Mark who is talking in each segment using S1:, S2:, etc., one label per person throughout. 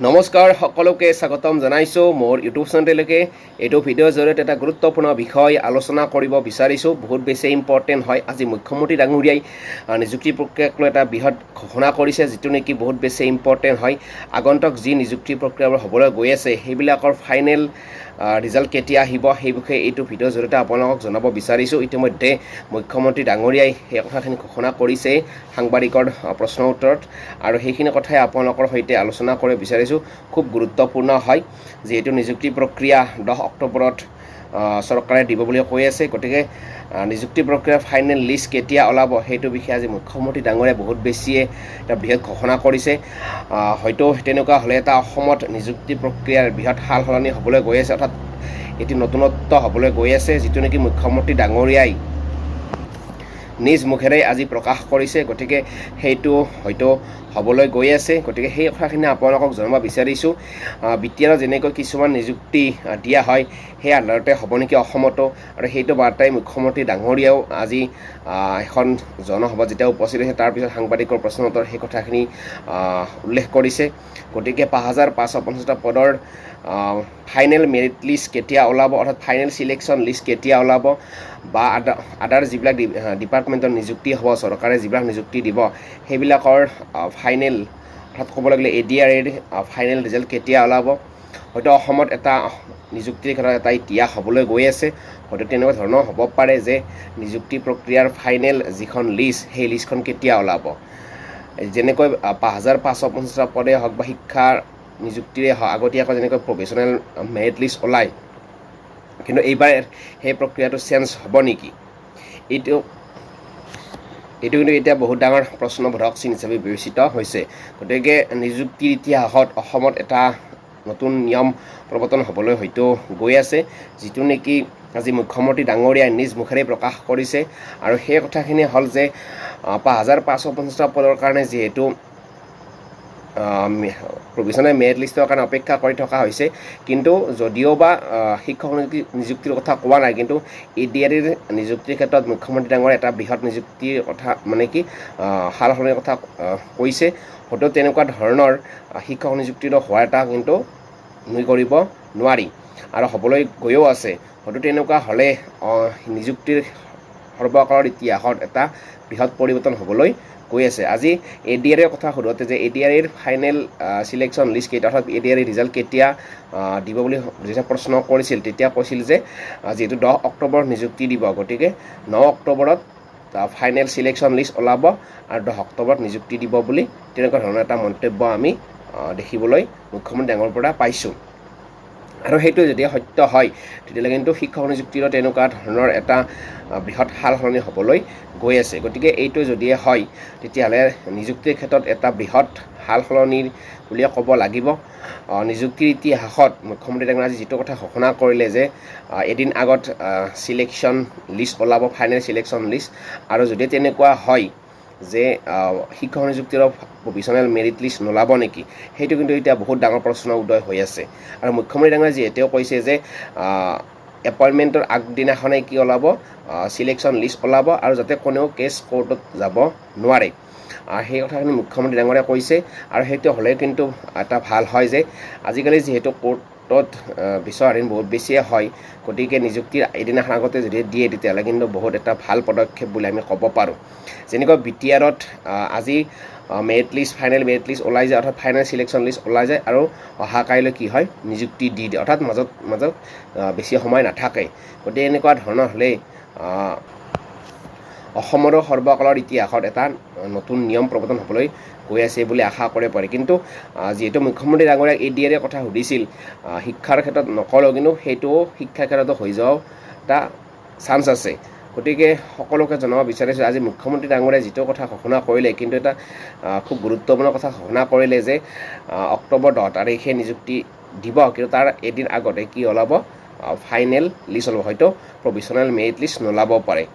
S1: নমস্কাৰ সকলোকে স্বাগতম জনাইছোঁ মোৰ ইউটিউব চেনেললৈকে। এইটো ভিডিঅ'ৰ জৰিয়তে এটা গুৰুত্বপূৰ্ণ বিষয় আলোচনা কৰিব বিচাৰিছোঁ। বহুত বেছি ইম্পৰ্টেণ্ট হয়। আজি মুখ্যমন্ত্ৰী ডাঙৰীয়াই নিযুক্তি প্ৰক্ৰিয়াক লৈ এটা বৃহৎ ঘোষণা কৰিছে, যিটো নেকি বহুত বেছি ইম্পৰ্টেণ্ট হয়। আগন্তুক যি নিযুক্তি প্ৰক্ৰিয়াবোৰ হ'বলৈ গৈ আছে সেইবিলাকৰ ফাইনেল ৰিজাল্ট কেতিয়া আহিব সেই বিষয়ে এইটো ভিডিঅ'ৰ জৰিয়তে আপোনালোকক জনাব বিচাৰিছোঁ। ইতিমধ্যে মুখ্যমন্ত্ৰী ডাঙৰীয়াই সেই কথাখিনি ঘোষণা কৰিছে সাংবাদিকৰ প্ৰশ্নৰ উত্তৰত, আৰু সেইখিনি কথাই আপোনালোকৰ সৈতে আলোচনা কৰিব বিচাৰিছোঁ। খুব গুৰুত্বপূৰ্ণ হয়, যিহেতু নিযুক্তি প্ৰক্ৰিয়া 10 অক্টোবৰত চৰকাৰে দিব বুলি কৈ আছে। গতিকে নিযুক্তি প্ৰক্ৰিয়াৰ ফাইনেল লিষ্ট কেতিয়া ওলাব সেইটো বিষয়ে আজি মুখ্যমন্ত্ৰী ডাঙৰীয়াই বহুত বেছিয়ে এটা বৃহৎ ঘোষণা কৰিছে। হয়তো তেনেকুৱা হ'লে এটা অসমত নিযুক্তি প্ৰক্ৰিয়াৰ বৃহৎ সাল সলনি হ'বলৈ গৈ আছে, অৰ্থাৎ এটি নতুনত্ব হ'বলৈ গৈ আছে, যিটো নেকি মুখ্যমন্ত্ৰী ডাঙৰীয়াই নিজ মুখেৰে আজি প্ৰকাশ কৰিছে। গতিকে সেইটো হয়তো হ'বলৈ গৈ আছে। গতিকে সেই কথাখিনি আপোনালোকক জনাব বিচাৰিছোঁ। বিটিআৰত যেনেকৈ কিছুমান নিযুক্তি দিয়া হয় সেই আধাৰতে হ'ব নেকি অসমতো, আৰু সেইটো বাৰ্তাই মুখ্যমন্ত্ৰী ডাঙৰীয়াও আজি এখন জনসভাত যেতিয়া উপস্থিত হৈছে তাৰপিছত সাংবাদিকৰ প্ৰশ্নৰ উত্তৰ সেই কথাখিনি উল্লেখ কৰিছে। গতিকে ৫,৫৫০টা পদৰ ফাইনেল মেৰিট লিষ্ট কেতিয়া ওলাব, অৰ্থাৎ ফাইনেল চিলেকশ্যন লিষ্ট কেতিয়া ওলাব, বা আদাৰ যিবিলাক ডিপাৰ্টমেণ্টৰ নিযুক্তি হ'ব, চৰকাৰে যিবিলাক নিযুক্তি দিব সেইবিলাকৰ ফাইনেল, অৰ্থাৎ ক'বলৈ গ'লে ADR-ৰ ফাইনেল ৰিজাল্ট কেতিয়া ওলাব। হয়তো অসমত এটা নিযুক্তিৰ ক্ষেত্ৰত এটা ইতিহাস হ'বলৈ গৈ আছে। হয়তো তেনেকুৱা ধৰণৰ হ'ব পাৰে যে নিযুক্তি প্ৰক্ৰিয়াৰ ফাইনেল যিখন লিষ্ট সেই লিষ্টখন কেতিয়া ওলাব। যেনেকৈ ৫,৫৫০টা পদে হওক বা শিক্ষাৰ নিযুক্তিৰে হওক আগতীয়াকৈ যেনেকৈ প্ৰফেচনেল মেৰিট লিষ্ট ওলায়, কিন্তু এইবাৰ সেই প্ৰক্ৰিয়াটো চেঞ্জ হ'ব নেকি, এইটো কিন্তু এতিয়া বহুত ডাঙৰ প্ৰশ্নবোধক চিন হিচাপে বিবেচিত হৈছে। গতিকে নিযুক্তিৰ ইতিহাসত অসমত এটা নতুন নিয়ম প্ৰৱৰ্তন হ'বলৈ হয়তো গৈ আছে, যিটো নেকি আজি মুখ্যমন্ত্ৰী ডাঙৰীয়াই নিজ মুখেৰে প্ৰকাশ কৰিছে। আৰু সেই কথাখিনি হ'ল যে ৫,৫৫০টা পদৰ কাৰণে যিহেতু প্ৰভিজনেল মেৰিট লিষ্টৰ কাৰণে অপেক্ষা কৰি থকা হৈছে, কিন্তু যদিও বা শিক্ষক নিযুক্তিৰ কথা কোৱা নাই, কিন্তু ADR-ৰ নিযুক্তিৰ ক্ষেত্ৰত মুখ্যমন্ত্ৰী ডাঙৰীয়াই এটা বৃহৎ নিযুক্তিৰ কথা মানে কি সাল সলনিৰ কথা কৈছে। হয়তো তেনেকুৱা ধৰণৰ শিক্ষক নিযুক্তিটো হোৱা এটা কিন্তু নুই কৰিব নোৱাৰি, আৰু হ'বলৈ গৈও আছে। হয়তো তেনেকুৱা হ'লে নিযুক্তিৰ সৰ্বকালৰ ইতিহাসত এটা বৃহৎ পৰিৱৰ্তন হ'বলৈ গৈ আছে। আজি ADR-ৰ কথা সোধোতে যে ADR-ৰ ফাইনেল চিলেকশ্যন লিষ্ট কেতিয়া, অৰ্থাৎ ADR-ৰ ৰিজাল্ট কেতিয়া দিব বুলি যেতিয়া প্ৰশ্ন কৰিছিল তেতিয়া কৈছিল যে যিহেতু 10 অক্টোবৰত নিযুক্তি দিব, গতিকে 9 অক্টোবৰত ফাইনেল চিলেকশ্যন লিষ্ট ওলাব আৰু 10 অক্টোবৰত নিযুক্তি দিব বুলি তেনেকুৱা ধৰণৰ এটা মন্তব্য আমি দেখিবলৈ মুখ্যমন্ত্ৰী ডাঙৰীয়াৰ পৰা পাইছোঁ। আৰু সেইটো যদি সত্য হয় তেতিয়াহ'লে কিন্তু শিক্ষক নিযুক্তিৰো তেনেকুৱা ধৰণৰ এটা বৃহৎ সাল সলনি হ'বলৈ গৈ আছে। গতিকে এইটো যদিহে হয় তেতিয়াহ'লে নিযুক্তিৰ ক্ষেত্ৰত এটা বৃহৎ সাল সলনি বুলিয়ে ক'ব লাগিব। নিযুক্তিৰ ইতিহাসত মুখ্যমন্ত্ৰী ডাঙৰীয়াই আজি যিটো কথা ঘোষণা কৰিলে যে এদিন আগত চিলেকশ্যন লিষ্ট ওলাব, ফাইনেল চিলেকশ্যন লিষ্ট, আৰু যদি তেনেকুৱা হয় যে শিক্ষক নিযুক্তিৰ প্ৰভিজনেল মেৰিট লিষ্ট নোলাব নেকি, সেইটো কিন্তু এতিয়া বহুত ডাঙৰ প্ৰশ্ন উদয় হৈ আছে। আৰু মুখ্যমন্ত্ৰী ডাঙৰীয়াই যিহেতু কৈছে যে এপইণ্টমেণ্টৰ আগদিনাখনেই কি ওলাব, চিলেকশ্যন লিষ্ট ওলাব, আৰু যাতে কোনেও কেছ কোৰ্টত যাব নোৱাৰে, সেই কথাখিনি মুখ্যমন্ত্ৰী ডাঙৰীয়াই কৈছে। আৰু সেইটো হ'লে কিন্তু এটা ভাল হয় যে আজিকালি যিহেতু কোৰ্টত বিচাৰাধীন বহুত বেছিয়ে হয়, গতিকে নিযুক্তিৰ এদিনাখন আগতে যদি দিয়ে তেতিয়াহ'লে কিন্তু বহুত এটা ভাল পদক্ষেপ বুলি আমি ক'ব পাৰোঁ। যেনেকৈ BTR-ত আজি merit list, final merit list ওলাই যায়, অৰ্থাৎ ফাইনেল চিলেকশ্যন লিষ্ট ওলাই যায়, আৰু অহা কাইলৈ কি হয় নিযুক্তি দি দিয়ে, অৰ্থাৎ মাজত বেছি সময় নাথাকে। গতিকে এনেকুৱা ধৰণৰ হ'লে অসমৰো সৰ্বকালৰ ইতিহাসত এটা নতুন নিয়ম প্ৰৱৰ্তন হ'বলৈ গৈ আছে বুলি আশা কৰিব পাৰি। কিন্তু যিহেতু মুখ্যমন্ত্ৰী ডাঙৰীয়াক ADR-ৰ কথা সুধিছিল, শিক্ষাৰ ক্ষেত্ৰত নকলেও কিন্তু সেইটোও শিক্ষাৰ ক্ষেত্ৰতো হৈ যোৱাও এটা চান্স আছে। গতিকে সকলোকে জনাব বিচাৰিছোঁ, আজি মুখ্যমন্ত্ৰী ডাঙৰীয়াই যিটো কথা ঘোষণা কৰিলে, কিন্তু এটা খুব গুৰুত্বপূৰ্ণ কথা ঘোষণা কৰিলে যে অক্টোবৰ 10 তাৰিখে নিযুক্তি দিব, কিন্তু তাৰ এদিন আগতে কি ওলাব, ফাইনেল লিষ্ট ওলাব, হয়তো প্ৰভিজনেল মেৰিট লিষ্ট নোলাব পাৰে।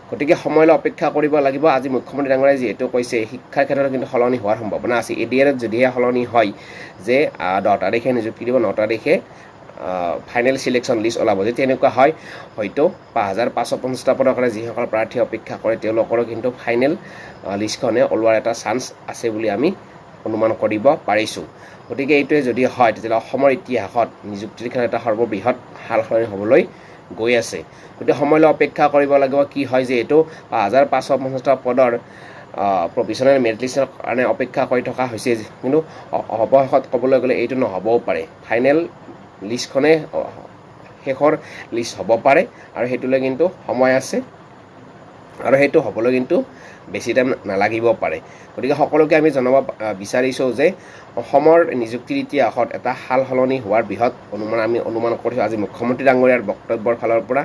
S1: গতিকে সময়লৈ অপেক্ষা কৰিব লাগিব। আজি মুখ্যমন্ত্ৰী ডাঙৰীয়াই যিহেতু কৈছে শিক্ষাৰ ক্ষেত্ৰত কিন্তু সলনি হোৱাৰ সম্ভাৱনা আছে। ADR-ত যদিহে সলনি হয় যে 10 তাৰিখে নিযুক্তি দিব, 9 তাৰিখে ফাইনেল চিলেকশ্যন লিষ্ট ওলাব, যদি তেনেকুৱা হয় হয়তো ৫,৫৫০টা পদৰ কাৰণে যিসকল প্ৰাৰ্থী অপেক্ষা কৰে তেওঁলোকৰো কিন্তু ফাইনেল লিষ্টখনে ওলোৱাৰ এটা চান্স আছে বুলি আমি অনুমান কৰিব পাৰিছোঁ গতিকে এইটোৱে যদি হয় তেতিয়াহ'লে অসমৰ ইতিহাসত নিযুক্তিৰ ক্ষেত্ৰত এটা সৰ্ববৃহৎ সালসলনি হ'বলৈ গৈ আছে গতিকে সময়লৈ অপেক্ষা কৰিব লাগিব কি হয় যে এইটো 5550টা পদৰ প্ৰভিজনেল মেৰিট লিষ্টৰ কাৰণে অপেক্ষা কৰি থকা হৈছে কিন্তু অৱশেষত ক'বলৈ গ'লে এইটো নহ'বও পাৰে ফাইনেল লিষ্টখনে শেষৰ লিষ্ট হ'ব পাৰে আৰু সেইটোলৈ কিন্তু সময় আছে আৰু সেইটো হ'বলৈ কিন্তু বেছি টাইম নালাগিব পাৰে গতিকে সকলোকে আমি জনাব বিচাৰিছোঁ যে অসমৰ নিযুক্তিৰ ইতিহাসত এটা সাল সলনি হোৱাৰ বৃহৎ আমি অনুমান কৰিছোঁ আজি মুখ্যমন্ত্ৰী ডাঙৰীয়াৰ বক্তব্যৰ ফালৰ পৰা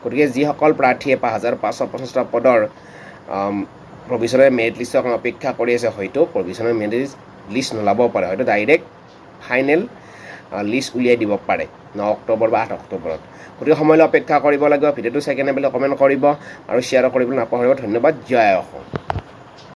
S1: গতিকে যিসকল প্ৰাৰ্থীয়ে 5550টা পদৰ প্ৰভিজনেল মেৰিট লিষ্টৰ কাৰণে অপেক্ষা কৰি আছে হয়তো প্ৰভিজনেল মেৰিট লিষ্ট নোলাব পাৰে হয়তো ডাইৰেক্ট ফাইনেল লিষ্ট উলিয়াই দিব পাৰে 9 অক্টোবৰ বা 8 অক্টোবৰত গতিকে সময়লৈ অপেক্ষা কৰিব লাগিব ভিডিঅ'টো চাই কেনে বোলে কমেণ্ট কৰিব আৰু শ্বেয়াৰ কৰিবলৈ নাপাহৰিব ধন্যবাদ জয় অসম